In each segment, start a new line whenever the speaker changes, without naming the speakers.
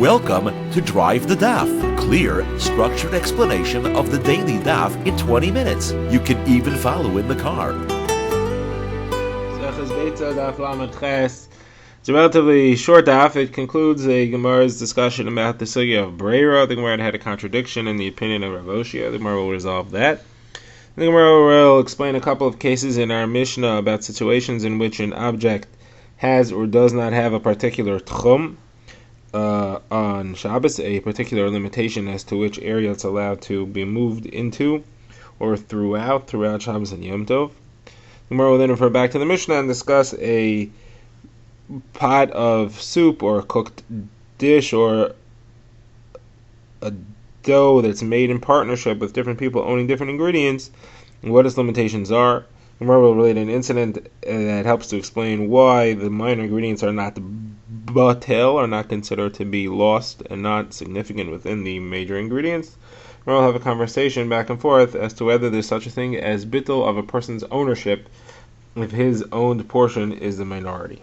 Welcome to Drive the Daf, clear, structured explanation of the daily Daf in 20 minutes. You can even follow in the car.
Beitzah Daf. It's a relatively short daf. It concludes a Gemara's discussion about the sugya of Breira. The Gemara had a contradiction in the opinion of Rav Oshia. The Gemara will resolve that. The Gemara will explain a couple of cases in our Mishnah about situations in which an object has or does not have a particular tchum on Shabbos, a particular limitation as to which area it's allowed to be moved into or throughout Shabbos and Yom Tov. The Gemara will then refer back to the Mishnah and discuss a pot of soup or a cooked dish or a dough that's made in partnership with different people owning different ingredients and what its limitations are. The Gemara will relate an incident that helps to explain why the minor ingredients are not batel, are not considered to be lost and not significant within the major ingredients. We'll have a conversation back and forth as to whether there's such a thing as bittul of a person's ownership if his owned portion is the minority.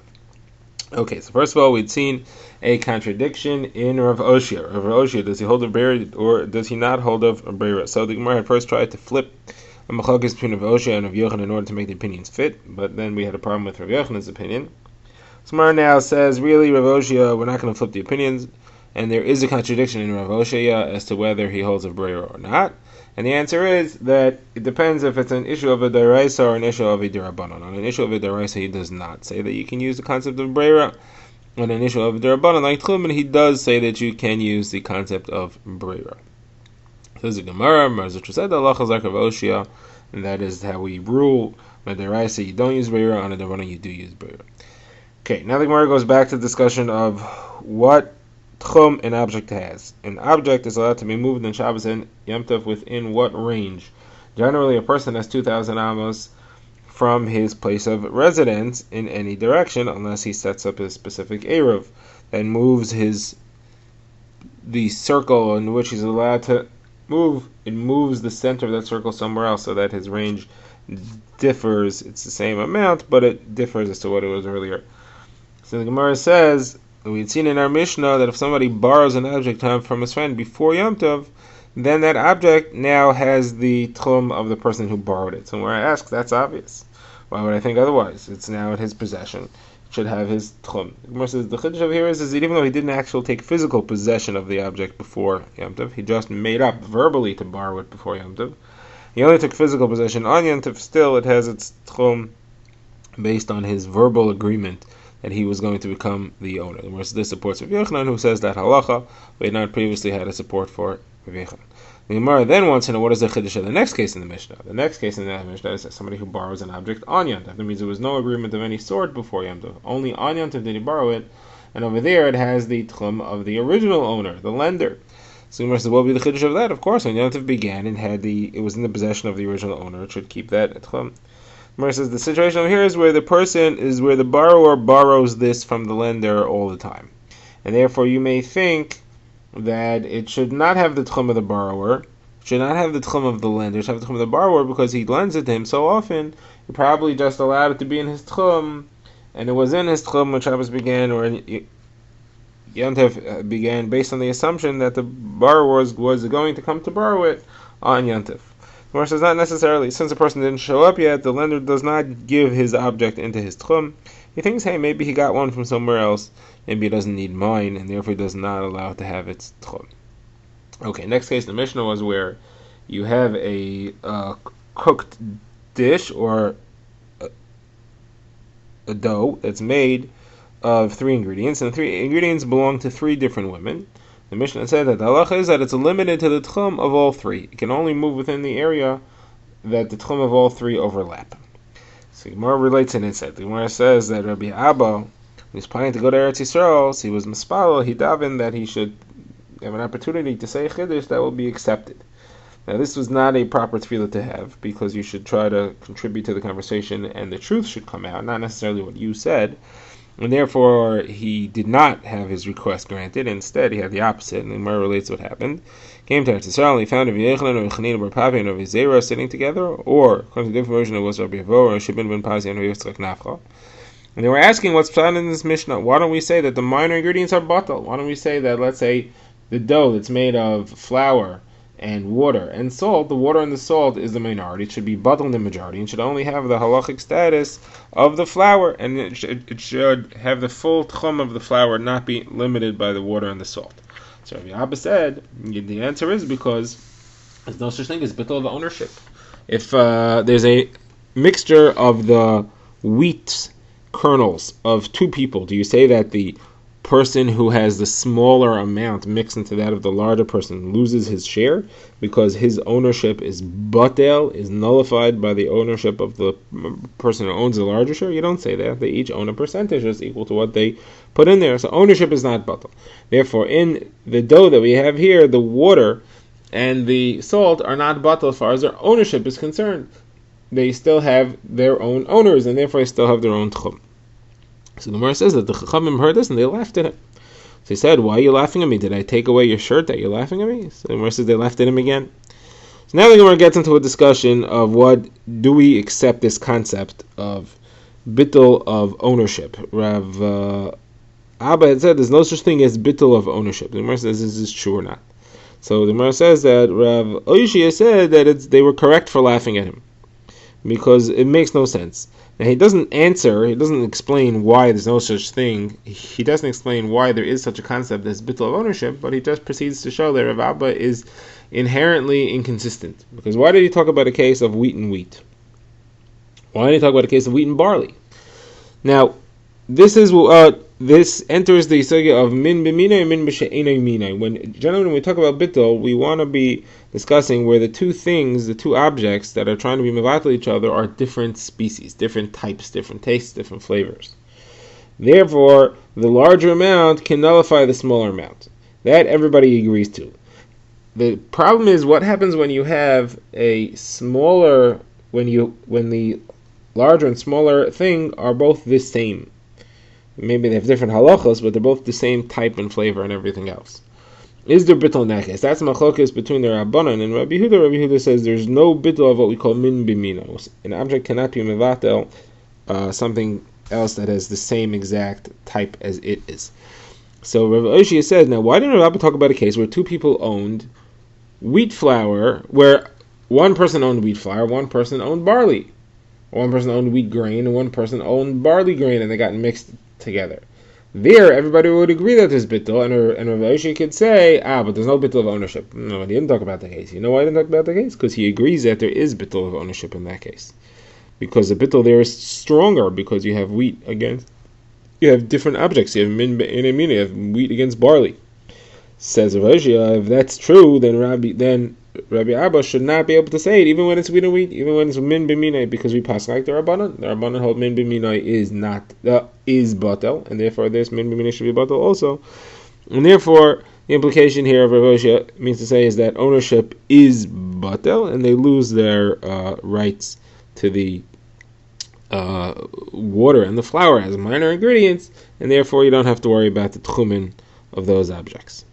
Okay, so first of all, we'd seen a contradiction in Rav Oshia. Rav Oshia, does he hold of Breira or does he not hold of Breira? So the Gemara had first tried to flip a machlokes between Rav Oshia and Rav Yochanan in order to make the opinions fit, but then we had a problem with Rav Yochanan's opinion. So Gemara now says, really, Rav Oshia, we're not going to flip the opinions, and there is a contradiction in Rav Oshia as to whether he holds of Breira or not. And the answer is that it depends if it's an issue of a deraisa or an issue of a derabanan. On an issue of a deraisa, he does not say that you can use the concept of breira. On an issue of a derabanan, like tchumen, he does say that you can use the concept of breira. So there's a Gemara, Marzuch said, Allah chazak Rav Oshia, and that is how we rule. On a deraisa, you don't use breira. On a derabanan, you do use breira. Okay, now the Gemara goes back to the discussion of what tchum an object has. An object is allowed to be moved in Shabbos and Yom Tov within what range? Generally, a person has 2,000 amos from his place of residence in any direction, unless he sets up a specific eruv that moves the circle in which he's allowed to move. It moves the center of that circle somewhere else, so that his range differs. It's the same amount, but it differs as to what it was earlier. So the Gemara says, we'd seen in our Mishnah that if somebody borrows an object from his friend before Yom Tov, then that object now has the tchum of the person who borrowed it. So where I ask, that's obvious. Why would I think otherwise? It's now in his possession. It should have his tchum. The Gemara says the chiddush over here is that even though he didn't actually take physical possession of the object before Yom Tov, he just made up verbally to borrow it before Yom Tov. He only took physical possession on Yom Tov. Still, it has its tchum based on his verbal agreement that he was going to become the owner. Whereas this supports Rav Yochanan, who says that halacha, we had not previously had a support for Rav Yochanan. The Gemara then wants to know what is the chiddush of the next case in the Mishnah. The next case in the Mishnah is somebody who borrows an object on Yom Tov. That means there was no agreement of any sort before Yom Tov. Only on Yom Tov did he borrow it, and over there it has the tchum of the original owner, the lender. So the Gemara says, what will be the chiddush of that? Of course, when Yom Tov began and it was in the possession of the original owner, it should keep that tchum. Gemara says the situation over here is where the borrower borrows this from the lender all the time, and therefore you may think that it should not have the tchum of the borrower, it should not have the tchum of the lender, it should have the tchum of the borrower because he lends it to him so often. He probably just allowed it to be in his tchum, and it was in his tchum when Shabbos began, or Yom Tov began, based on the assumption that the borrower was going to come to borrow it on Yom Tov. Gemara says not necessarily. Since the person didn't show up yet, the lender does not give his object into his tchum. He thinks, hey, maybe he got one from somewhere else. Maybe he doesn't need mine, and therefore he does not allow it to have its tchum. Okay, next case, the Mishnah was where you have a cooked dish or a dough that's made of 3 ingredients, and the 3 ingredients belong to 3 different women. The Mishnah said that the halacha is that it's limited to the tchum of all 3. It can only move within the area that the tchum of all 3 overlap. So Gemara relates an insight. The Gemara says that Rabbi Abba, when he was planning to go to Eretz Yisrael, so he was mispalel, he davened that he should have an opportunity to say chiddush that will be accepted. Now this was not a proper tefillah to have, because you should try to contribute to the conversation and the truth should come out, not necessarily what you said. And therefore, he did not have his request granted. Instead, he had the opposite. And the Gemara relates what happened. Came to Eretz Yisrael, and he found Rabbi Yochanan, Rabbi Chanina bar Papi, and Rabbi Zera sitting together. Or, according to the different version, it was Rabbi Avo, or Shimon ben Pazi, and Rabbi Yitzchak Nafcha. And they were asking what's found in this Mishnah. Why don't we say that the minor ingredients are batal? Why don't we say that, let's say, the dough that's made of flour and water and salt, the water and the salt is the minority. It should be batal in the majority and should only have the halachic status of the flour, and it should have the full tchum of the flour, not be limited by the water and the salt. So Rabbi Abba said, the answer is because there's no such thing as bittul of ownership. If there's a mixture of the wheat kernels of two people, do you say that the person who has the smaller amount mixed into that of the larger person loses his share because his ownership is batel, is nullified by the ownership of the person who owns the larger share? You don't say that. They each own a percentage that's equal to what they put in there. So ownership is not batel. Therefore, in the dough that we have here, the water and the salt are not batel as far as their ownership is concerned. They still have their own owners, and therefore they still have their own tchum. So the Gemara says that the Chachamim heard this and they laughed at him. So he said, "Why are you laughing at me? Did I take away your shirt that you're laughing at me?" So the Gemara says they laughed at him again. So now the Gemara gets into a discussion of what do we accept this concept of bittul of ownership. Rav Abba had said there's no such thing as bittul of ownership. The Gemara says is this true or not? So the Gemara says that Rav Oishia said that they were correct for laughing at him, because it makes no sense. Now he doesn't answer, he doesn't explain why there's no such thing, he doesn't explain why there is such a concept as bittul of ownership, but he just proceeds to show that Rav Abba is inherently inconsistent. Because why did he talk about a case of wheat and wheat? Why did he talk about a case of wheat and barley? Now, this enters the sugya of min b'minay and min b'she'enay minay. Generally, when we talk about bittul, we want to be discussing where the two things, the two objects that are trying to be mevatel each other are different species, different types, different tastes, different flavors. Therefore, the larger amount can nullify the smaller amount. That everybody agrees to. The problem is what happens when you have a smaller, when the larger and smaller thing are both the same. Maybe they have different halachos, but they're both the same type and flavor and everything else. Is there bittul nekes? That's machlokes between the Rabbanan and Rabbi Yehuda. Rabbi Yehuda says there's no bittul of what we call min b'mino. An object cannot be mevatel something else that has the same exact type as it is. So Rabbi Oshia says, now why didn't Rabbi talk about a case where two people owned wheat flour, where one person owned wheat flour, one person owned barley, one person owned wheat grain, and one person owned barley grain, and they got mixed together? There, everybody would agree that there's bittul, and Rav Oshia could say, but there's no bittul of ownership. No, he didn't talk about the case. You know why he didn't talk about the case? Because he agrees that there is bittul of ownership in that case. Because the bittul there is stronger, because you have wheat against, you have different objects. You have min and min, you have wheat against barley. Says Rav Oshia, if that's true, then Rabbi Abba should not be able to say it, even when it's wheat and wheat, even when it's min b'minay, because we pass like the Rabbanan. The Rabbanan hold min b'minay is batel, and therefore this min b'minay should be batel also. And therefore, the implication here of Rav Oshia means to say is that ownership is batel, and they lose their rights to the water and the flour as minor ingredients, and therefore you don't have to worry about the tchumen of those objects.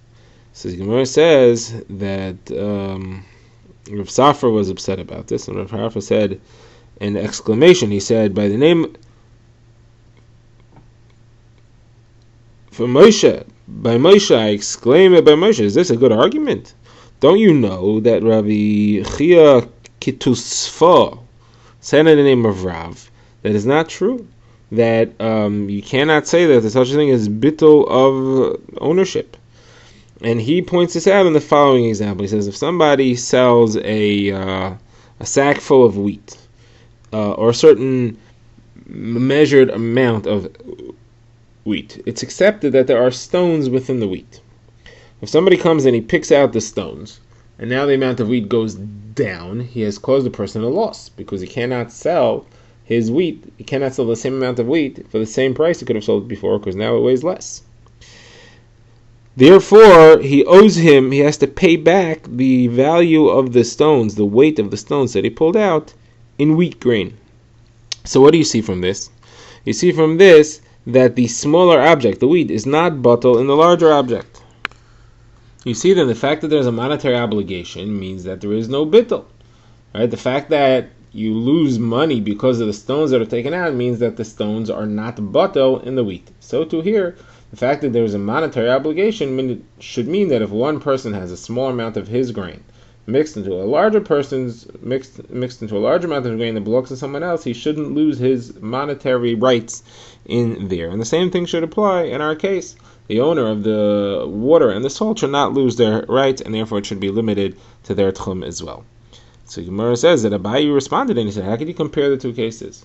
So the Gemara says that Rav Safra was upset about this, and Rav Harfa said an exclamation. He said, by the name for Moshe, by Moshe, I exclaim it by Moshe. Is this a good argument? Don't you know that Rabbi Chia Kitusfa said in the name of Rav that is not true? That you cannot say that there's such a thing as bittul of ownership. And he points this out in the following example. He says, if somebody sells a sack full of wheat, or a certain measured amount of wheat, it's accepted that there are stones within the wheat. If somebody comes and he picks out the stones, and now the amount of wheat goes down, he has caused the person a loss, because he cannot sell his wheat, he cannot sell the same amount of wheat for the same price he could have sold it before, because now it weighs less. Therefore, he has to pay back the value of the stones, the weight of the stones that he pulled out, in wheat grain. So what do you see from this? You see from this that the smaller object, the wheat, is not batel in the larger object. You see then the fact that there's a monetary obligation means that there is no bittul. Right? The fact that you lose money because of the stones that are taken out, it means that the stones are not batel in the wheat. So too here, the fact that there is a monetary obligation should mean that if one person has a small amount of his grain mixed into a larger amount of grain that belongs to someone else, he shouldn't lose his monetary rights in there. And the same thing should apply in our case. The owner of the water and the salt should not lose their rights, and therefore it should be limited to their tchum as well. So Gemara says that Abaye responded and he said, how could you compare the two cases?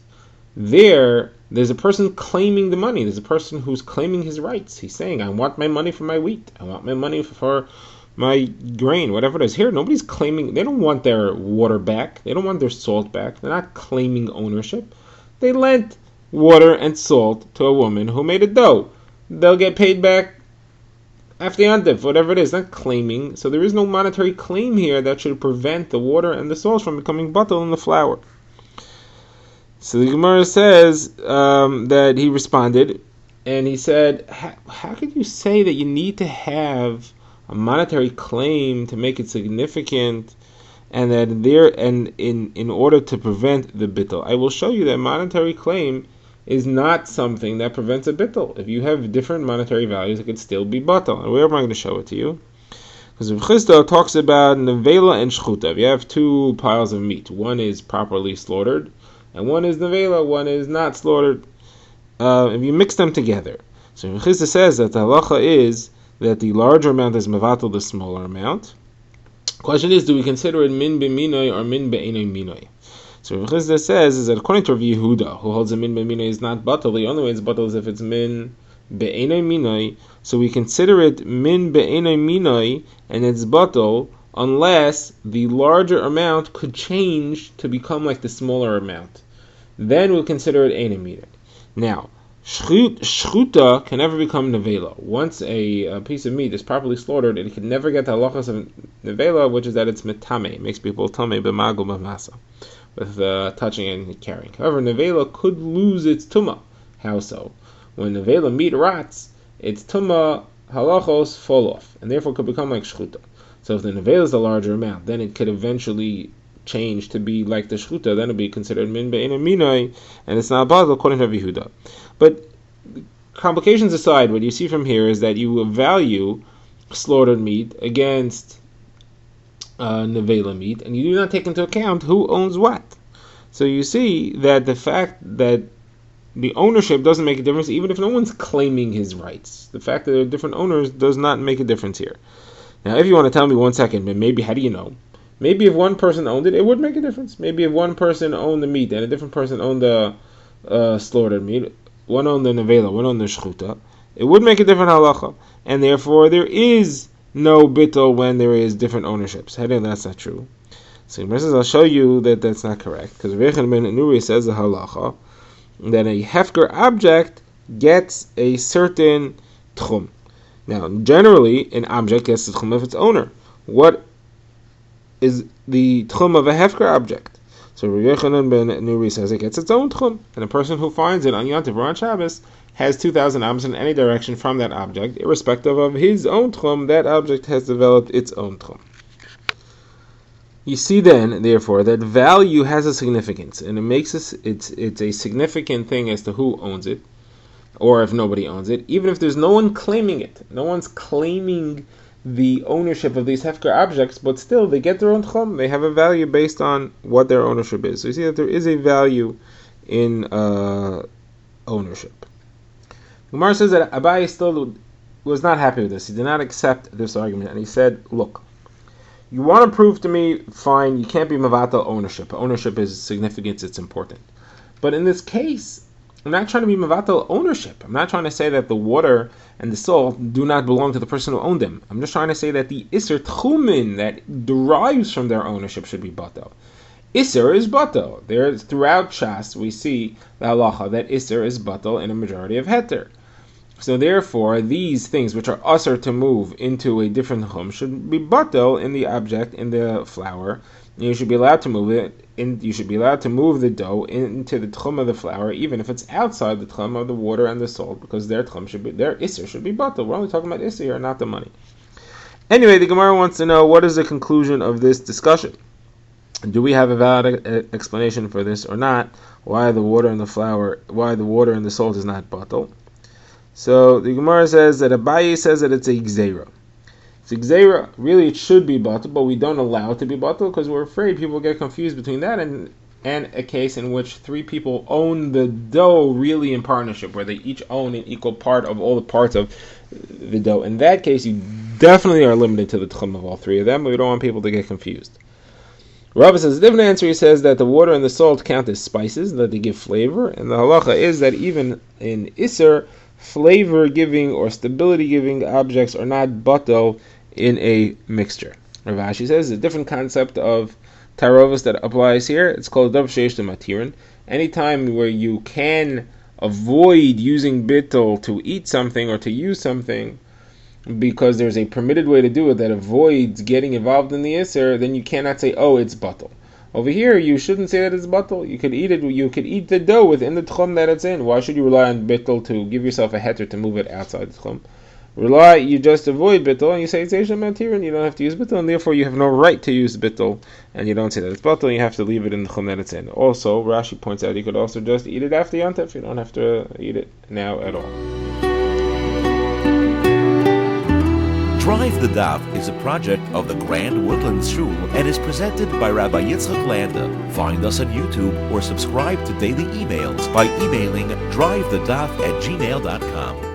There's a person claiming the money. There's a person who's claiming his rights. He's saying, I want my money for my wheat. I want my money for my grain, whatever it is. Here, nobody's claiming. They don't want their water back. They don't want their salt back. They're not claiming ownership. They lent water and salt to a woman who made a dough. They'll get paid back after Yantif, whatever it is, not claiming. So there is no monetary claim here that should prevent the water and the salt from becoming batel in the flour. So the Gemara says that he responded, and he said, how could you say that you need to have a monetary claim to make it significant, and that in order to prevent the bittul? I will show you that monetary claim is not something that prevents a bittul. If you have different monetary values, it could still be batel. And where am I going to show it to you? Because Rav Chisda talks about nevela and shchuta. If you have two piles of meat, one is properly slaughtered, and one is nevela, one is not slaughtered. If you mix them together, so Rav Chisda says that the halacha is that the larger amount is mevatel the smaller amount. Question is, do we consider it min b'minoi or min be'enoi minoi? So Rav Chisda says is that according to Rav Yehuda, who holds a min b'minoi is not batel, the only way it's batel is if it's min be'enoi minoi. So we consider it min be'enoi minoi, and it's batel unless the larger amount could change to become like the smaller amount. Then we'll consider it enoi minoi. Now, shchuta can never become nevela. Once a piece of meat is properly slaughtered, it can never get the halachas of nevela, which is that it's metame. It makes people tame b'magul b'masa, with touching and carrying. However, nevela could lose its tumah. How so? When nevela meat rots, its tumah halachos fall off, and therefore could become like shchuta. So if the nevela is the larger amount, then it could eventually change to be like the shchuta, then it'll be considered min be'enoi minoi, and it's not batel according to Rav Yehuda. But complications aside, what you see from here is that you value slaughtered meat against nevela meat, and you do not take into account who owns what. So you see that the fact that the ownership doesn't make a difference, even if no one's claiming his rights. The fact that there are different owners does not make a difference here. Now, if you want to tell me 1 second, but maybe how do you know? Maybe if one person owned it, it would make a difference. Maybe if one person owned the meat and a different person owned the slaughtered meat, one owned the nevela, one owned the shchuta, it would make a different halacha, and therefore there is no bittul when there is different ownerships. How do that's not true? So I'll show you that that's not correct, because Reb Yochanan ben Nuri says the halacha that a hefker object gets a certain tchum. Now, generally, an object gets the tchum of its owner. What is the tchum of a hefker object? So Reb Yochanan ben Nuri says it gets its own tchum, and a person who finds it on Yom Tov or on Shabbos has 2,000 amos in any direction from that object, irrespective of his own tchum. That object has developed its own tchum. You see then, therefore, that value has a significance, and it makes it's a significant thing as to who owns it, or if nobody owns it, even if there's no one claiming it. No one's claiming the ownership of these hefker objects, but still they get their own tchum. They have a value based on what their ownership is. So you see that there is a value in ownership. Gemara says that Abaye still was not happy with this. He did not accept this argument, and he said, look, you want to prove to me, fine, you can't be mevatel ownership. Ownership is significant, it's important. But in this case, I'm not trying to be mevatel ownership. I'm not trying to say that the water and the salt do not belong to the person who owned them. I'm just trying to say that the iser tchumin that derives from their ownership should be batel. Iser is batel. There, throughout Shas, we see the halacha that iser is batel in a majority of heter. So therefore, these things which are usher to move into a different chum should be batel in the object, in the flour. And you should be allowed to move it. You should be allowed to move the dough into the tchum of the flour, even if it's outside the tchum of the water and the salt, because their tchum should be, their iser should be batel. We're only talking about iser here, not the money. Anyway, the Gemara wants to know, what is the conclusion of this discussion? Do we have a valid explanation for this or not? Why the water and the salt is not batal? So the Gemara says that Abaye says that it's a gzeira. It's a gzeira. Really, it should be batal, but we don't allow it to be batal because we're afraid people get confused between that and a case in which three people own the dough really in partnership, where they each own an equal part of all the parts of the dough. In that case, you definitely are limited to the tchum of all three of them, but we don't want people to get confused. Rabbi says a different answer. He says that the water and the salt count as spices, that they give flavor, and the halacha is that even in Isser, flavor-giving or stability-giving objects are not batal in a mixture. Rav Ashi says a different concept of tarovas that applies here. It's called dav sheish matirin. Anytime where you can avoid using bittul to eat something or to use something, because there's a permitted way to do it that avoids getting involved in the Isser, then you cannot say, oh, it's batal. Over here, you shouldn't say that it's batal. You could eat it. You could eat the dough within the tchum that it's in. Why should you rely on bittul to give yourself a heter to move it outside the tchum? You just avoid bittul, and you say it's Eisha Matir, and you don't have to use bittul, and therefore you have no right to use bittul, and you don't say that it's batal, and you have to leave it in the tchum that it's in. Also, Rashi points out you could also just eat it after Yontif. You don't have to eat it now at all.
Drive the Daf is a project of the Grand Woodlands Shul and is presented by Rabbi Yitzchak Landa. Find us on YouTube or subscribe to daily emails by emailing drivethedaf@gmail.com.